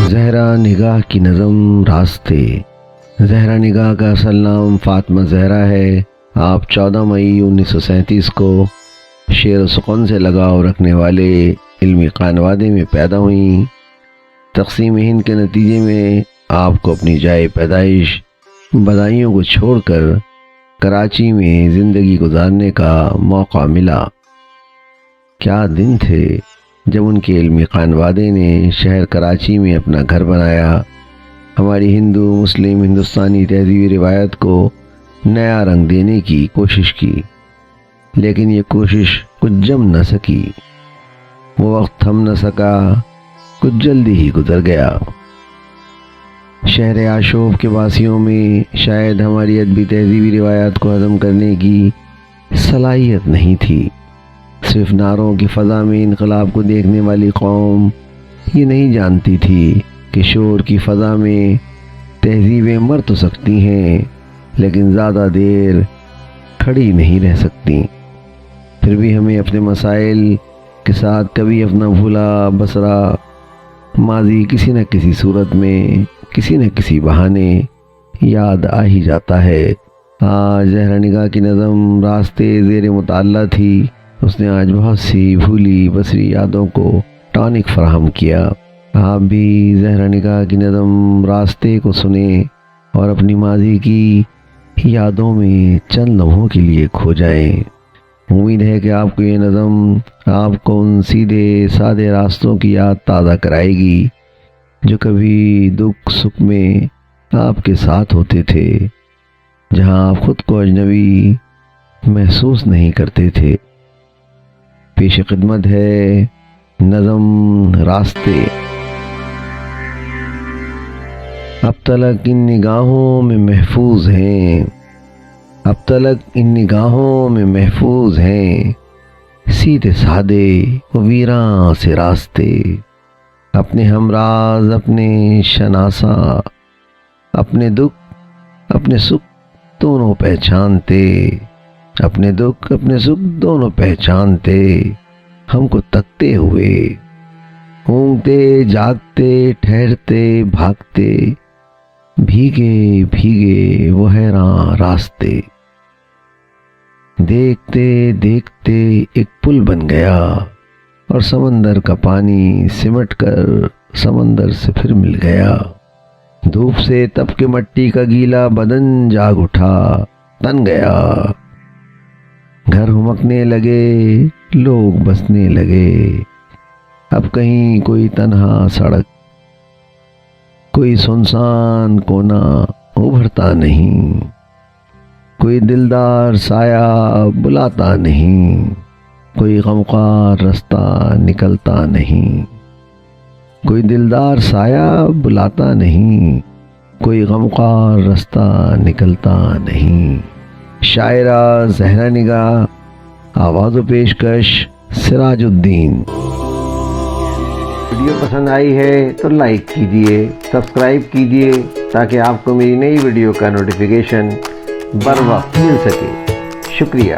زہرا نگاہ کی نظم راستے۔ زہرا نگاہ کا اصل نام فاطمہ زہرا ہے۔ آپ 14 مئی 1937 کو شعر و سخن سے لگاؤ رکھنے والے علمی خانوادے میں پیدا ہوئیں۔ تقسیم ہند کے نتیجے میں آپ کو اپنی جائے پیدائش بدایوں کو چھوڑ کر کراچی میں زندگی گزارنے کا موقع ملا۔ کیا دن تھے جب ان کے علمی خانوادے نے شہر کراچی میں اپنا گھر بنایا، ہماری ہندو مسلم ہندوستانی تہذیبی روایت کو نیا رنگ دینے کی کوشش کی، لیکن یہ کوشش کچھ جم نہ سکی۔ وہ وقت تھم نہ سکا، کچھ جلدی ہی گزر گیا۔ شہر آشوب کے واسیوں میں شاید ہماری ادبی تہذیبی روایات کو ہضم کرنے کی صلاحیت نہیں تھی۔ صرف نعروں کی فضا میں انقلاب کو دیکھنے والی قوم یہ نہیں جانتی تھی کہ شور کی فضا میں تہذیبیں مر تو سکتی ہیں لیکن زیادہ دیر کھڑی نہیں رہ سکتی۔ پھر بھی ہمیں اپنے مسائل کے ساتھ کبھی اپنا بھولا بسرا ماضی کسی نہ کسی صورت میں کسی نہ کسی بہانے یاد آ ہی جاتا ہے۔ آج زہرا نگاہ کی نظم راستے زیر مطالعہ تھی۔ اس نے آج بہت سی بھولی بسری یادوں کو ٹانک فراہم کیا۔ آپ بھی زہرا نگاہ کی نظم راستے کو سنیں اور اپنی ماضی کی یادوں میں چند لمحوں کے لیے کھو جائیں۔ امید ہے کہ آپ کو یہ نظم آپ کو ان سیدھے سادے راستوں کی یاد تازہ کرائے گی جو کبھی دکھ سکھ میں آپ کے ساتھ ہوتے تھے، جہاں آپ خود کو اجنبی محسوس نہیں کرتے تھے۔ پیش خدمت ہے نظم راستے۔ اب تلک ان نگاہوں میں محفوظ ہیں، اب تلک ان نگاہوں میں محفوظ ہیں سیدھے سادے و ویراں سے راستے۔ اپنے ہمراز اپنے شناسا، اپنے دکھ اپنے سکھ دونوں پہچانتے، اپنے دکھ اپنے سکھ دونوں پہچانتے ہم کو تکتے ہوئے، اونگتے جاگتے ٹھہرتے بھاگتے بھیگے بھیگے وہ حیراں راستے۔ دیکھتے دیکھتے ایک پل بن گیا اور سمندر کا پانی سمٹ کر سمندر سے پھر مل گیا۔ دھوپ سے تپ کے مٹی کا گیلا بدن جاگ اٹھا، تن گیا۔ گھر ہمکنے لگے، لوگ بسنے لگے۔ اب کہیں کوئی تنہا سڑک، کوئی سنسان کونا ابھرتا نہیں، کوئی دلدار سایہ بلاتا نہیں، کوئی غمخوار رستہ نکلتا نہیں، کوئی دلدار سایہ بلاتا نہیں، کوئی غمخوار رستہ نکلتا نہیں۔ شاعرہ زہرا نگاہ، آواز و پیشکش سراج الدین۔ ویڈیو پسند آئی ہے تو لائک کیجئے، سبسکرائب کیجئے تاکہ آپ کو میری نئی ویڈیو کا نوٹیفیکیشن بر وقت مل سکے۔ شکریہ۔